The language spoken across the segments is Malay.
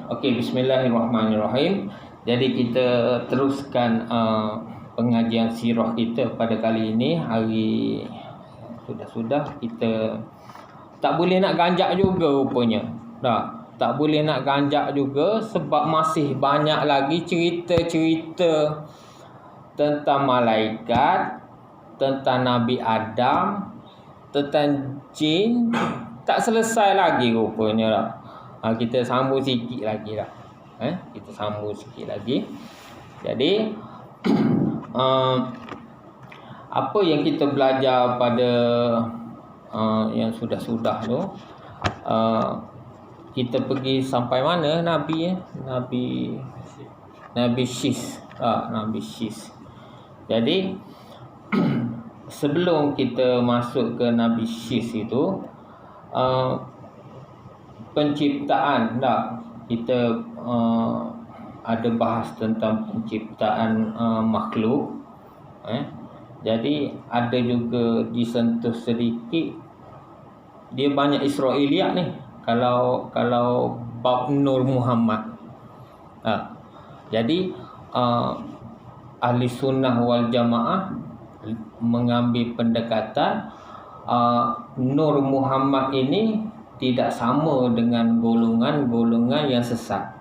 Okey, bismillahirrahmanirrahim. Jadi kita teruskan pengajian sirah kita pada kali ini. Hari sudah kita tak boleh nak ganjak juga rupanya. Tak boleh nak ganjak juga sebab masih banyak lagi cerita-cerita tentang malaikat, tentang Nabi Adam, tentang jin. Tak selesai lagi rupanya. Kita sambung sikit lagi lah. Kita sambung sikit lagi. Jadi apa yang kita belajar pada yang sudah-sudah tu, kita pergi sampai mana Nabi Syis. Nabi Syis. Jadi sebelum kita masuk ke Nabi Syis itu, penciptaan kita ada bahas tentang penciptaan makhluk. Jadi ada juga disentuh sedikit. Dia banyak Israiliyat ni kalau bab Nur Muhammad. Jadi ahli sunnah wal jamaah mengambil pendekatan Nur Muhammad ini tidak sama dengan golongan-golongan yang sesat.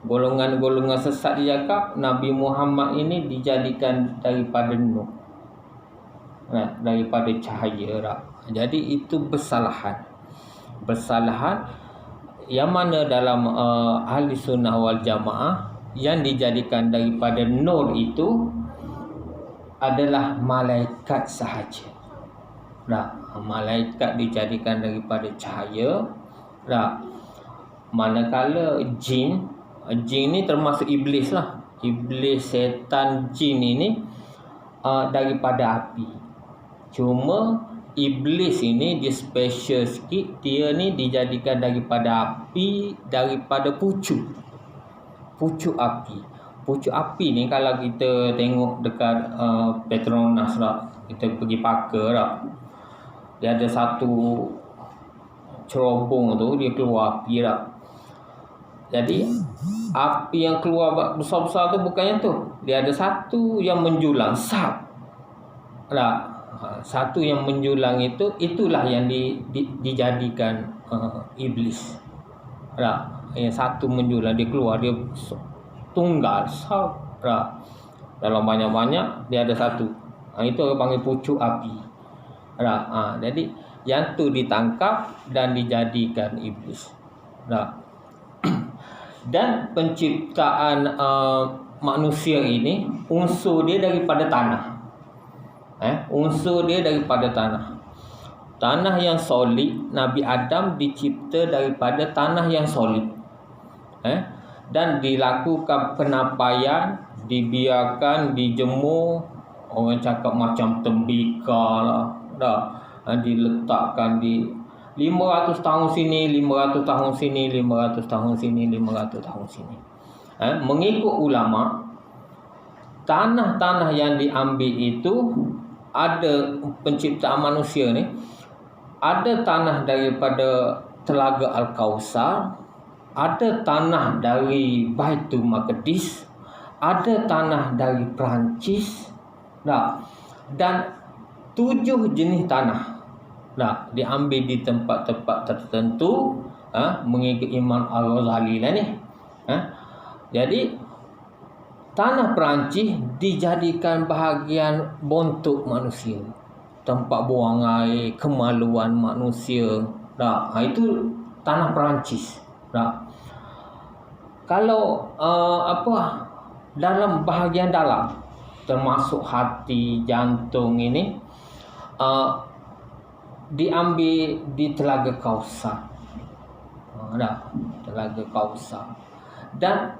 Golongan-golongan sesat dia cakap Nabi Muhammad ini dijadikan daripada nur, daripada cahaya. Jadi itu bersalahan yang mana dalam ahli sunnah wal jamaah yang dijadikan daripada nur itu adalah malaikat sahaja. Malaikat dijadikan daripada cahaya. Manakala jin ni termasuk iblis lah. Iblis, setan, jin ini daripada api. Cuma iblis ini dia special sikit. Dia ni dijadikan daripada api, daripada pucuk api. Pucuk api ni kalau kita tengok dekat Petronas kita pergi Pakar dia ada satu cerobong tu, dia keluar api Jadi api yang keluar besar-besar tu bukannya tu. Dia ada satu yang menjulang, satu yang menjulang itulah yang dijadikan iblis. Yang satu menjulang, dia keluar, dia tunggal, dalam banyak-banyak dia ada satu. Itu orang panggil pucuk api. Jadi yang tu ditangkap dan dijadikan iblis. Dan penciptaan manusia ini unsur dia daripada tanah. Unsur dia daripada tanah. Tanah yang solid, Nabi Adam dicipta daripada tanah yang solid. Dan dilakukan penapaian, dibiarkan, dijemur. Orang cakap macam tembikar diletakkan di 500 tahun sini, 500 tahun sini, 500 tahun sini, 500 tahun sini. Mengikut ulama, tanah-tanah yang diambil itu ada penciptaan manusia ni. Ada tanah daripada Telaga Al-Kausar, ada tanah dari Baitul Maqdis, ada tanah dari Perancis, dan 7 jenis tanah diambil di tempat-tempat tertentu, mengikut Imam Al-Ghazali lah ni. Jadi tanah Perancis dijadikan bahagian bontuk manusia, tempat buang air, kemaluan manusia. Itu tanah Perancis. Kalau dalam bahagian dalam, termasuk hati, jantung ini, diambil di Telaga Kausar. Telaga Kausar. Dan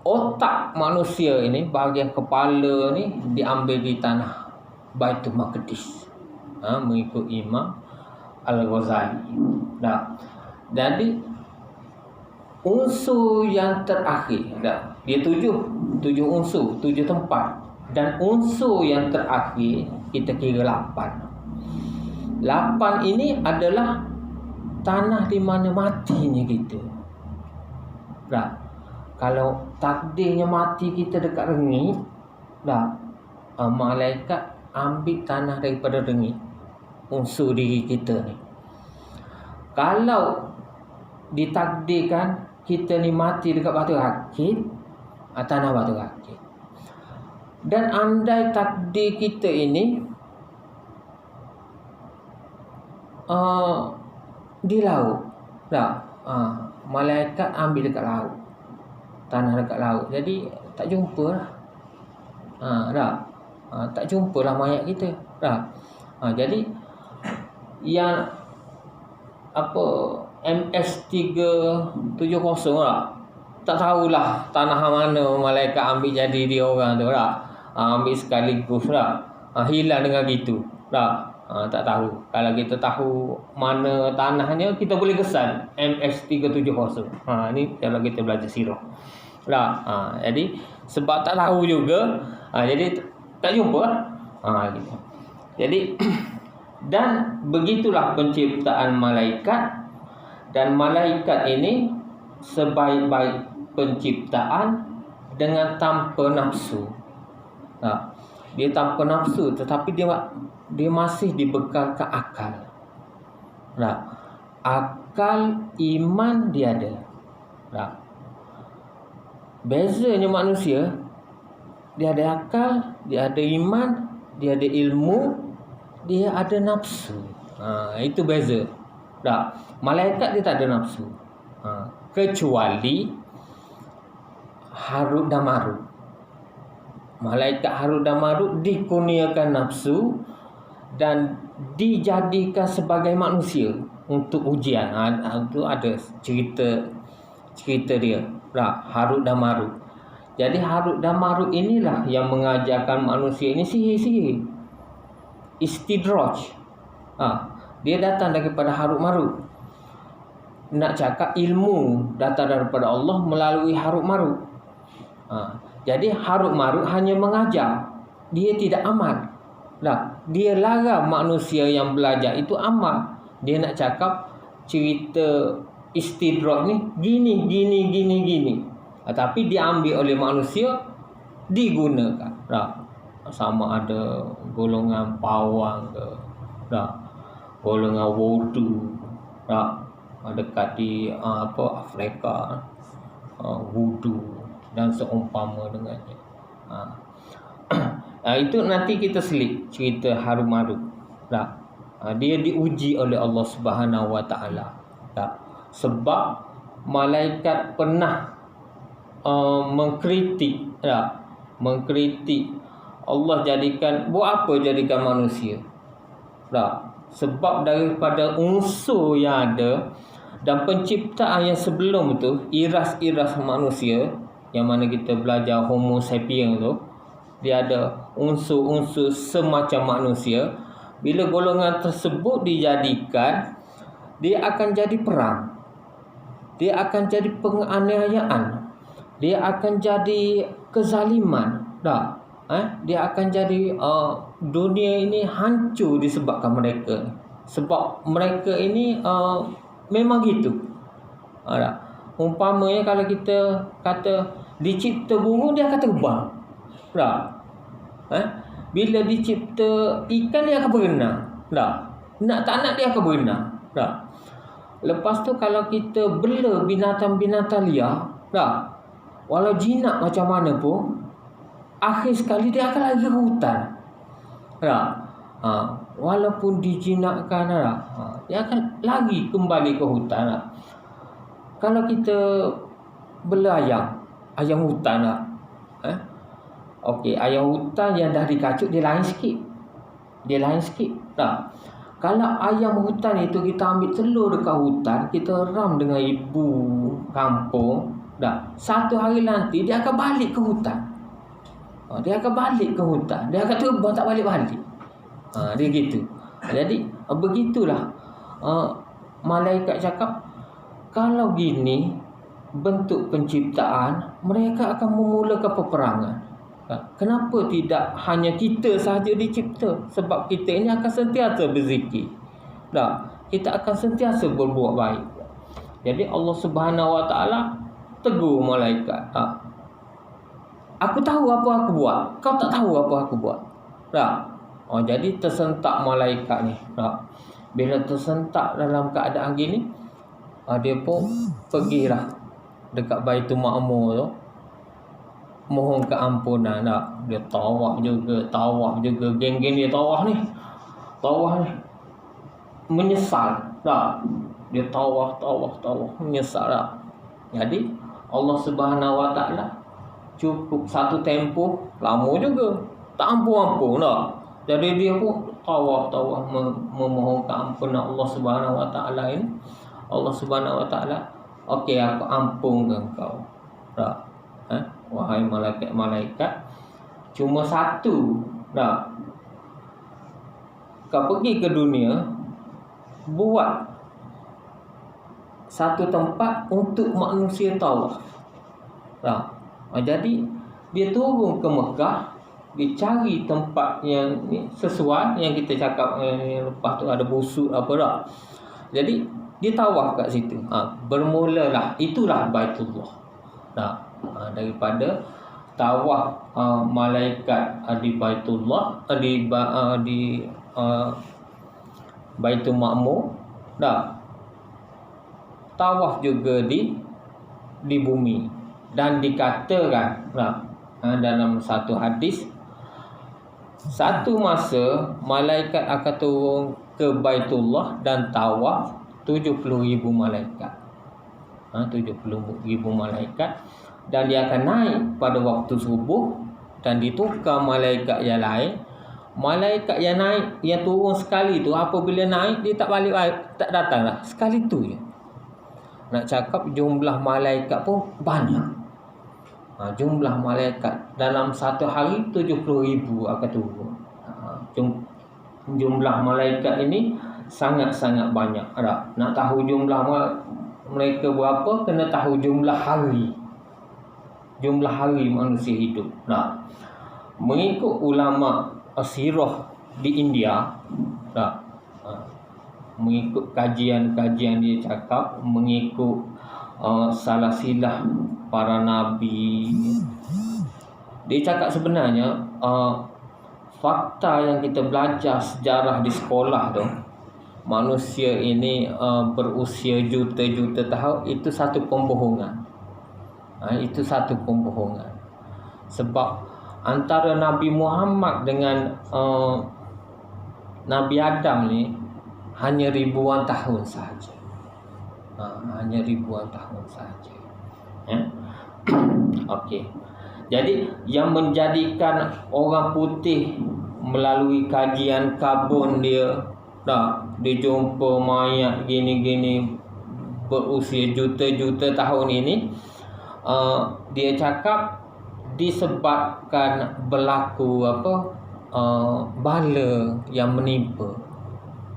otak manusia ini, bahagian kepala ni, diambil di tanah Baitul Maqdis, mengikut Imam Al-Ghazali. Jadi unsur yang terakhir, dia 7 unsur, 7 tempat. Dan unsur yang terakhir kita kira 8. 8 ini adalah tanah di mana matinya kita. dah. Kalau takdirnya mati kita dekat rengit, dah, malaikat ambil tanah daripada rengit, unsur diri kita ni. Kalau ditakdirkan kita ni mati dekat batu rakit, tanah batu rakit. Dan andai takdir kita ini di laut, tak? Malaikat ambil dekat laut, tanah dekat laut. Jadi tak jumpa lah. Tak? Tak jumpa lah mayat kita. Tak? Jadi yang apa MS370 lah, tak tahulah tanah mana malaikat ambil jadi dia orang tu lah. Ambil sekaligus lah. Hilang dengan gitu. Tak? Tak tahu. Kalau kita tahu mana tanahnya, kita boleh kesan MS370. Ni kalau kita belajar sirah. Lah, jadi sebab tak tahu juga, jadi tak jumpa lah. Gitu. Jadi dan begitulah penciptaan malaikat. Dan malaikat ini sebaik-baik penciptaan dengan tanpa nafsu. Dia tanpa nafsu, tetapi dia masih dibekalkan akal. Akal iman dia ada. Bezanya manusia, dia ada akal, dia ada iman, dia ada ilmu, dia ada nafsu. Itu beza. Malaikat dia tak ada nafsu. Kecuali Harut dan Marut. Malaikat Harut dan Marut dikurniakan nafsu dan dijadikan sebagai manusia untuk ujian. Itu ada cerita dia. Harut dan Marut. Jadi Harut dan Marut inilah yang mengajarkan manusia ini sihir-sihir. Istidraj. Dia datang daripada Harut Marut. Nak cakap ilmu datang daripada Allah melalui Harut Marut. Jadi Harut Marut hanya mengajar, dia tidak amal. Dia larang manusia yang belajar itu amal. Dia nak cakap cerita istidraj ni gini. Tapi diambil oleh manusia, digunakan. Sama ada golongan pawang ke, golongan wudu, dekat di Afrika, wudu dan seumpama dengannya. Itu nanti kita selit cerita Harut Marut. Dia diuji oleh Allah Subhanahu Wa Taala. Sebab malaikat pernah mengkritik Allah jadikan manusia. Sebab daripada unsur yang ada dan penciptaan yang sebelum tu, iras-iras manusia yang mana kita belajar Homo sapiens tu, dia ada unsur-unsur semacam manusia. Bila golongan tersebut dijadikan, dia akan jadi perang, dia akan jadi penganiayaan, dia akan jadi kezaliman. Dia akan jadi dunia ini hancur disebabkan mereka. Sebab mereka ini memang gitu. Umpamanya kalau kita kata dicipta burung, dia akan terbang. Bila dicipta ikan, dia akan berenang. Nak tak nak, dia akan berenang. Lepas tu kalau kita bela binatang-binatang liar, walau jinak macam mana pun, akhir sekali dia akan lari ke hutan. Walaupun dijinakkan, dia akan lari kembali ke hutan. Kalau kita bela ayam hutan, okey, ayam hutan yang dah dikacuk, dia lain sikit. Kalau ayam hutan itu kita ambil telur dekat hutan, kita ram dengan ibu kampung, satu hari nanti dia akan balik ke hutan. Dia akan terbang, tak balik-balik. Dia gitu. Jadi begitulah malaikat cakap, kalau gini bentuk penciptaan, mereka akan memulakan peperangan. Kenapa tidak hanya kita sahaja dicipta? Sebab kita ini akan sentiasa berzikir. Kita akan sentiasa berbuat baik. Jadi Allah Subhanahu Wa Taala tegur malaikat. Aku tahu apa aku buat, kau tak tahu apa aku buat. Jadi tersentak malaikat ni. Bila tersentak dalam keadaan gini, dia pun pergilah dekat Baitul Ma'mur tu, mohon keampunan. Dia tawaf juga, geng-geng dia tawaf ni menyesal. Dia tawaf menyesal. Jadi Allah Subhanahu Wa Taala cukup satu tempoh lama juga, tak ampun-ampun dah. Jadi dia pun tawaf memohon keampunan Allah Subhanahu Wa Taala ini. Allah Subhanahu Wa Taala, okey, aku ampunkan kau. Wahai malaikat, cuma satu. Kau pergi ke dunia, buat satu tempat untuk manusia tawaf. Jadi dia turun ke Mekah, dia cari tempat yang sesuai yang kita cakap lepas tu, ada busuk apa dah. Jadi dia tawaf kat situ. Bermulalah, itulah Baitullah. Daripada tawaf malaikat di Baitullah, di Baitul Ma'mur, tawaf juga di bumi. Dan dikatakan dalam satu hadis, satu masa malaikat akan turun ke Baitullah dan tawaf 70,000 malaikat. 70,000 malaikat. Dan dia akan naik pada waktu subuh dan ditukar malaikat yang lain. Malaikat yang naik, yang turun sekali tu, apabila naik dia tak balik, tak datang lah, sekali tu je. Nak cakap jumlah malaikat pun banyak. Jumlah malaikat dalam satu hari 70,000 akan turun. Jumlah malaikat ini sangat-sangat banyak. Nak tahu jumlah mereka berapa, kena tahu jumlah hari. Jumlah hari manusia hidup. Mengikut ulama sirah di India, mengikut kajian-kajian dia cakap, mengikut salah silah para nabi, dia cakap sebenarnya fakta yang kita belajar sejarah di sekolah tu, manusia ini berusia juta-juta tahun, itu satu pembohongan. Itu satu pembohongan. Sebab antara Nabi Muhammad dengan Nabi Adam ni hanya ribuan tahun sahaja. Hanya ribuan tahun sahaja. Okey. Jadi yang menjadikan orang putih melalui kajian karbon dia, dia jumpa mayat gini-gini berusia juta-juta tahun ini, dia cakap disebabkan berlaku bala yang menimpa.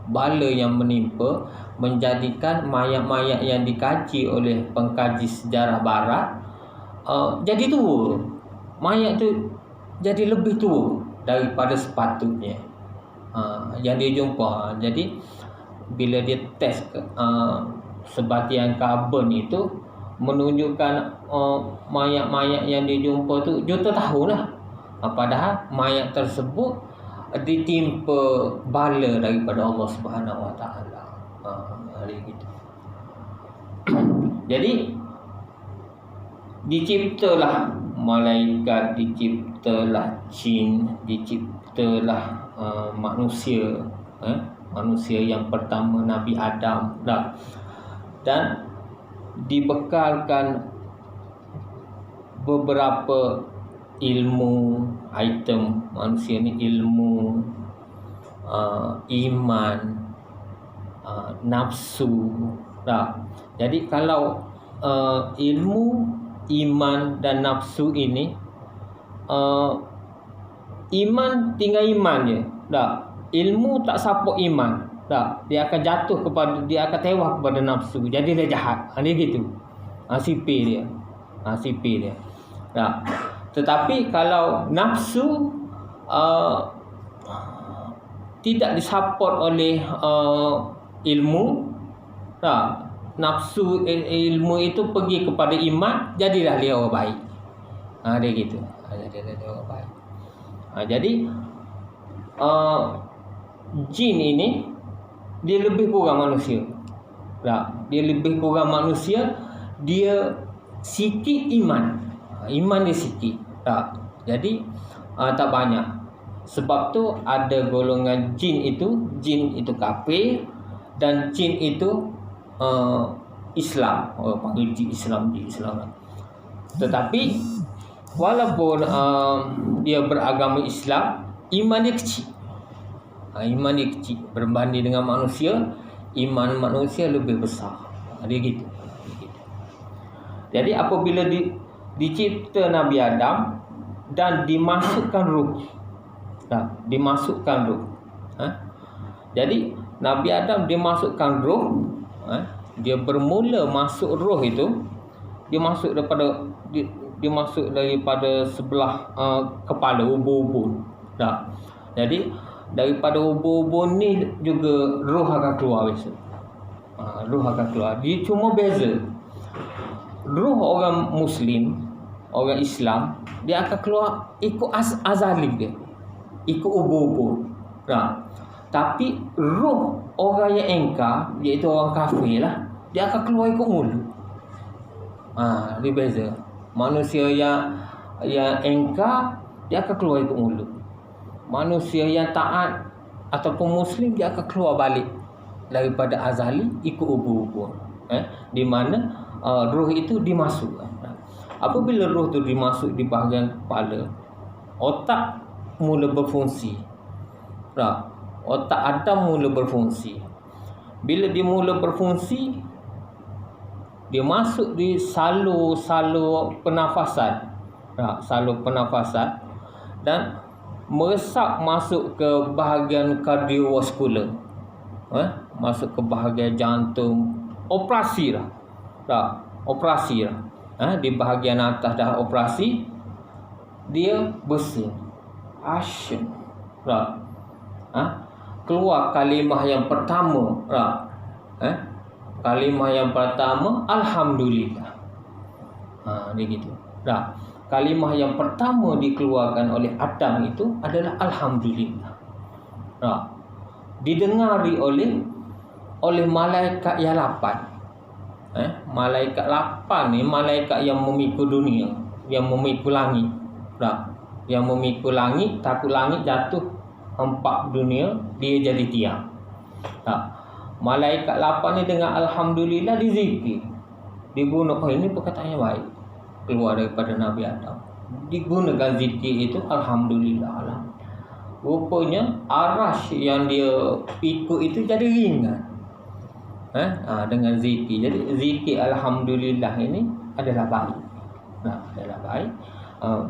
Bala yang menimpa menjadikan mayat-mayat yang dikaji oleh pengkaji sejarah barat jadi tua. Mayat tu jadi lebih tua daripada sepatutnya yang dia jumpa. Jadi bila dia test sebatian karbon itu menunjukkan mayat-mayat yang dia jumpa tu juta tahun lah. Padahal mayat tersebut ditimpa bala daripada Allah Subhanahu Wa Taala. Hari gitu. Jadi diciptalah malaikat, diciptalah jin, diciptalah manusia, manusia yang pertama Nabi Adam dan dibekalkan beberapa ilmu, item manusia ni, ilmu, iman, nafsu. Jadi kalau ilmu, iman dan nafsu ini, iman tinggal iman je. Ilmu tak support iman. Dia akan jatuh kepada, dia akan tewas kepada nafsu. Jadi dia jahat. Dia gitu. Sipir dia. Sipir dia. Tetapi kalau nafsu tidak disupport oleh ilmu, nafsu ilmu itu pergi kepada iman, jadilah dia orang baik. Dia gitu. Jadilah dia orang baik. Jadi jin ini dia lebih kurang manusia. Dia lebih kurang manusia, dia sikit iman. Iman dia sikit. Jadi tak banyak. Sebab tu ada golongan jin itu kafir, dan jin itu Islam. Orang panggil jin Islam. Tetapi walaupun dia beragama Islam, iman dia kecil. Iman dia kecil berbanding dengan manusia. Iman manusia lebih besar. Dia gitu. Jadi apabila dicipta Nabi Adam dan dimasukkan ruh, jadi Nabi Adam dimasukkan ruh, dia bermula masuk ruh itu, dia masuk daripada sebelah kepala, ubun-ubun. Jadi daripada ubun-ubun ni juga roh akan keluar biasa. Roh akan keluar. Dia cuma beza. Roh orang Muslim, orang Islam, dia akan keluar ikut azali dia, ikut ubun-ubun. Tapi roh orang yang engkar, iaitu orang kafir lah, dia akan keluar ikut mulut. Dia beza. Manusia yang engkar, dia akan keluar ikut mulut. Manusia yang taat ataupun Muslim, dia akan keluar balik daripada azali ikut ubun-ubun. Di mana roh itu dimasukkan. Apabila roh itu dimasuk di bahagian kepala, otak mula berfungsi. Otak Adam mula berfungsi. Bila dia mula berfungsi, dia masuk di salur pernafasan. Salur pernafasan, dan meresap masuk ke bahagian kardiovaskular. Masuk ke bahagian jantung. Operasi lah. Operasi lah. Di bahagian atas dah operasi, dia bersin. Asyik. Keluar kalimah yang pertama. Kalimah yang pertama, Alhamdulillah. Dia gitu. Kalimah yang pertama dikeluarkan oleh Adam itu adalah Alhamdulillah. Didengari oleh malaikat yang 8. Malaikat 8 ni malaikat yang memikul dunia, yang memikul langit. Yang memikul langit, takut langit jatuh, hempak dunia, dia jadi tiang. Malaikat 8 ni dengan Alhamdulillah dizikir. Digunakan, ini perkataan yang baik, keluar daripada Nabi Adam. Digunakan zikir itu Alhamdulillah lah. Rupanya arash yang dia pikul itu jadi ringan. Dengan zikir. Jadi zikir Alhamdulillah ini adalah baik. Adalah baik.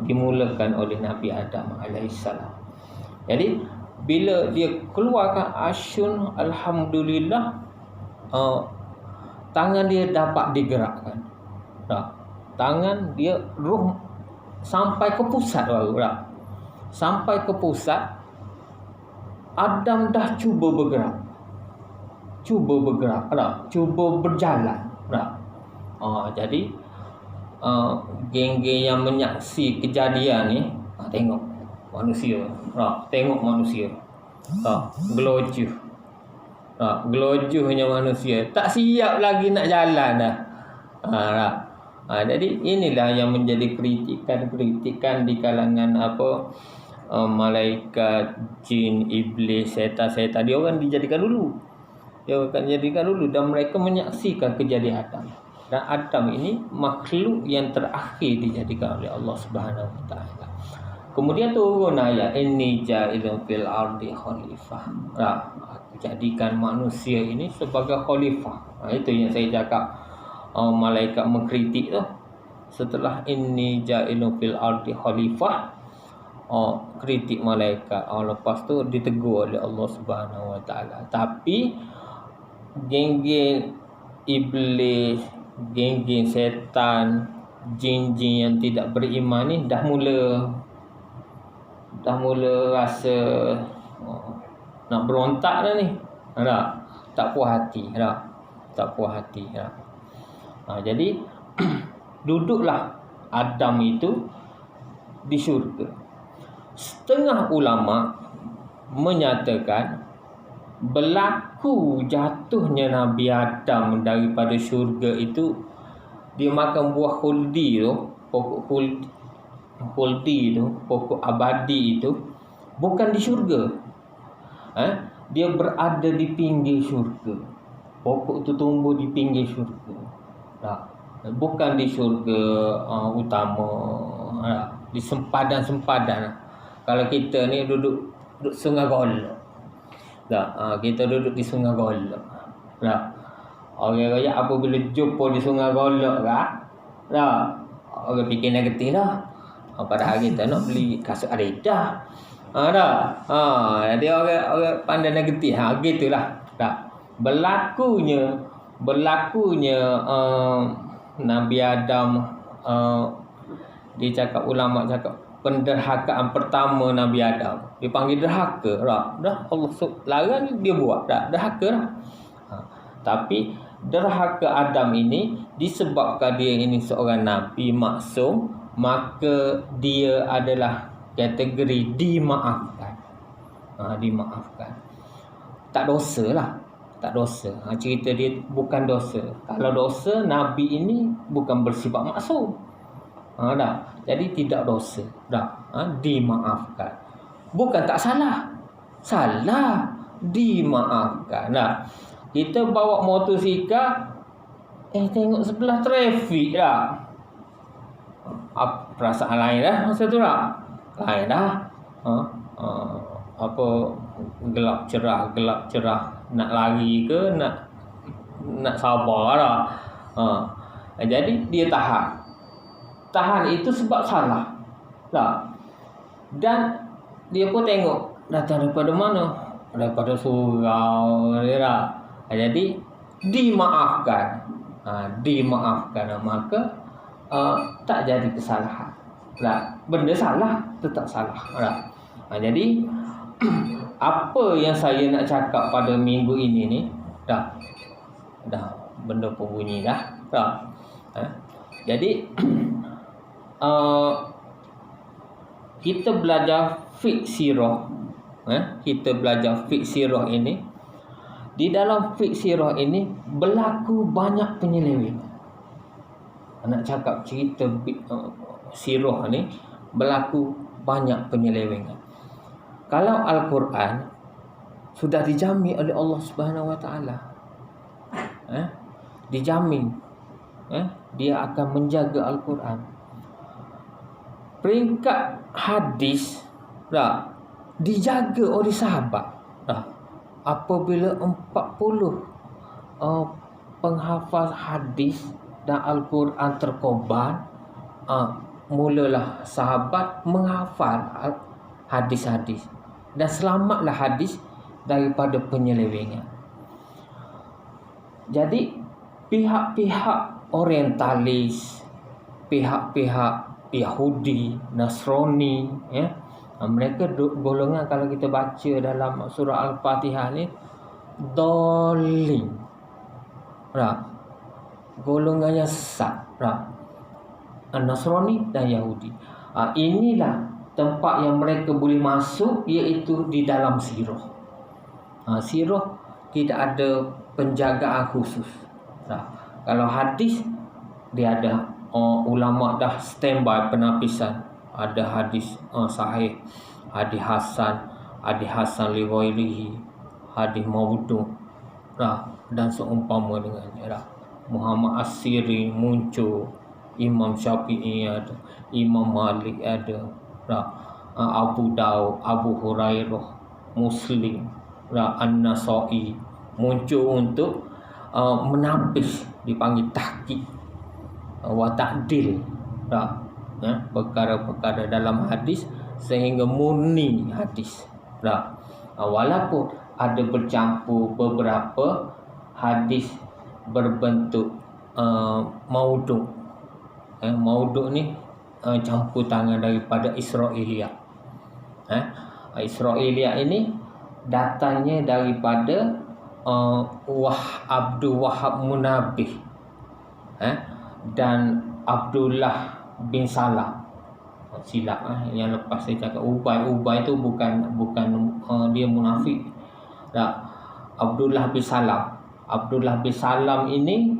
Dimulakan oleh Nabi Adam alaihissalam. Jadi bila dia keluarkan asyun Alhamdulillah, tangan dia dapat digerakkan. Tangan dia, ruh sampai ke pusat baru. Sampai ke pusat, Adam dah cuba bergerak. Cuba berjalan. Jadi geng-geng yang menyaksi kejadian ni, tengok manusia. Tengok manusia. Gelojuh. Gelojuhnya manusia. Tak siap lagi nak jalan dah. Jadi inilah yang menjadi kritikan di kalangan malaikat, jin, iblis, setan. Dia orang dijadikan dulu. Dan mereka menyaksikan kejadian Adam. Dan Adam ini makhluk yang terakhir dijadikan oleh Allah Subhanahu Wa Taala. Kemudian turun ayat, inni ja'ilun fil ardi khalifah. Aku jadikan manusia ini sebagai khalifah. Itu yang saya cakap, malaikat mengkritik tu. Setelah inni ja'ilun fil ardi khalifah, kritik malaikat. Lepas tu ditegur oleh Allah Subhanahu Wa Taala. Tapi geng-geng iblis, geng-geng setan, jin-jin yang tidak beriman ni dah mula rasa nak berontak dah ni. Tak puas hati. tak puas hati. Jadi duduklah Adam itu di syurga. Setengah ulama menyatakan berlaku jatuhnya Nabi Adam daripada syurga itu, dia makan buah khuldi tu, pokok khuldi tu, pokok abadi itu, bukan di syurga. Dia berada di pinggir syurga. Pokok tu tumbuh di pinggir syurga. Bukan di syurga utama, di sempadan-sempadan. Kalau kita ni duduk Sungai Golok, kita duduk di Sungai Golok. Orang raya apabila jumpa di Sungai Golok orang fikir negatif lah. Padahal kita nak beli kasut Adidas. Jadi orang pandai negatif. Gitulah. Berlakunya Nabi Adam, dia cakap, ulama cakap penderhakaan pertama Nabi Adam. Dia panggil derhaka. Dah Allah larang dia buat. Derhaka dah. Tapi derhaka Adam ini disebabkan dia ini seorang Nabi maksum, maka dia adalah kategori dimaafkan. Dimaafkan. Tak dosa lah. Tak dosa. Cerita dia bukan dosa. Kalau dosa, Nabi ini bukan bersifat maksum. Jadi tidak dosa. Dimaafkan. Bukan tak salah. Salah. Dimaafkan. Kita bawa motosikal, tengok sebelah trafik dah. Perasaan lain dah masa tu lah. Lain dah. Gelap cerah. Nak lari ke nak sabar lah. Jadi dia tahan itu sebab salah. Dan dia pun tengok datang daripada mana? Daripada surau. Jadi dimaafkan. Maka tak jadi kesalahan. Benda salah tetap salah. Jadi apa yang saya nak cakap pada minggu ini ni, dah benda pun bunyi dah. Jadi kita belajar fiqh sirah. Kita belajar fiqh sirah ini. Di dalam fiqh sirah ini berlaku banyak penyelewengan. Nak cakap cerita sirah ni berlaku banyak penyelewengan. Kalau Al-Quran sudah dijamin oleh Allah Subhanahu Wa Taala, dijamin, dia akan menjaga Al-Quran. Peringkat hadis dijaga oleh sahabat. Apabila 40 penghafal hadis dan Al-Quran terkoban, mulalah sahabat menghafal hadis-hadis dan selamatlah hadis daripada penyelewengan. Jadi pihak-pihak orientalis, pihak-pihak Yahudi, Nasrani, mereka golongan, kalau kita baca dalam surah Al-Fatihah ni, dolin, golongannya sesat, Nasrani dan Yahudi. Inilah tempat yang mereka boleh masuk, iaitu di dalam sirah. Sirah tidak ada penjagaan khusus. Kalau hadis, dia ada ulama dah standby penapisan. Ada hadis sahih, hadis hasan li ghairihi, hadis maudhu, dan seumpama dengannya. Muhammad As-Siri muncul, Imam Syafi'i ada, Imam Malik ada, Abu Daud, Abu Hurairah, Muslim, An-Nasa'i muncul untuk menapis, dipanggil tahqiq wa ta'dil, perkara-perkara dalam hadis sehingga murni hadis. Walaupun ada bercampur beberapa hadis berbentuk maudhu. Maudhu ni campur tangan daripada Israiliyat. Israiliyat ini datangnya daripada Abdul Wahab Munabih, dan Abdullah bin Salam. Silap yang lepas saya cakap Ubay tu bukan dia munafik. Tak. Abdullah bin Salam ini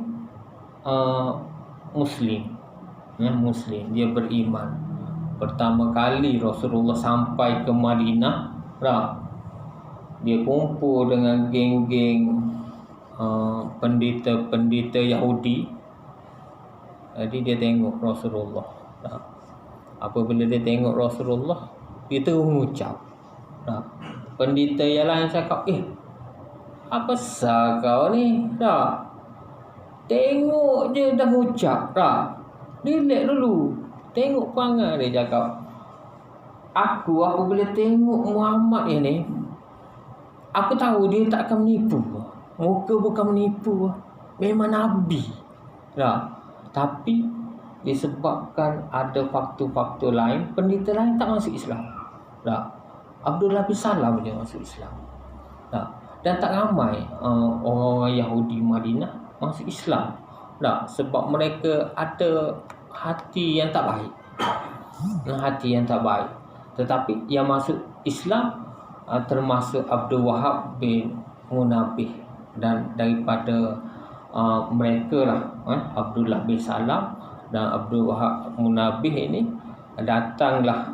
Muslim. Muslim, dia beriman. Pertama kali Rasulullah sampai ke Madinah, dia kumpul dengan geng-geng pendeta Yahudi. Jadi dia tengok Rasulullah. Apabila dia tengok Rasulullah, dia terus mengucap. Pendeta yang lain cakap, apa sah kau ni? Tengok je dah ucap. Relax dulu. Tengok perangai dia cakap. Aku apabila tengok Muhammad ini, aku tahu dia tak akan menipu. Muka bukan menipu. Memang Nabi. Tapi disebabkan ada faktor-faktor lain, pendeta lain tak masuk Islam. Abdullah bin Salam dia masuk Islam. Dan tak ramai orang Yahudi Madinah masuk Islam. Sebab mereka ada hati yang tak baik. Tetapi yang masuk Islam termasuk Abdul Wahab bin Munabih, dan daripada mereka lah Abdullah bin Salam dan Abdul Wahab Munabih ini datanglah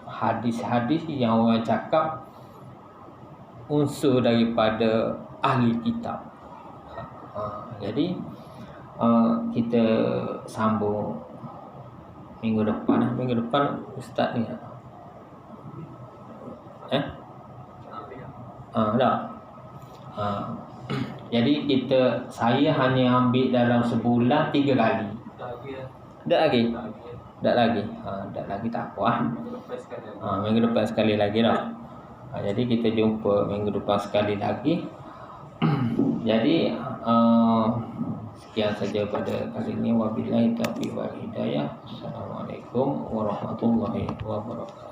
hadis-hadis yang orang cakap unsur daripada ahli kitab. Jadi kita sambung minggu depan. Minggu depan ustaz ni jadi saya hanya ambil dalam sebulan 3 kali. Tak lagi tak apa. Minggu depan sekali lagi lah. Jadi kita jumpa minggu depan sekali lagi. Jadi sekian saja pada kali ini. Wabillahi taufiq wal hidayah. Assalamualaikum warahmatullahi wabarakatuh.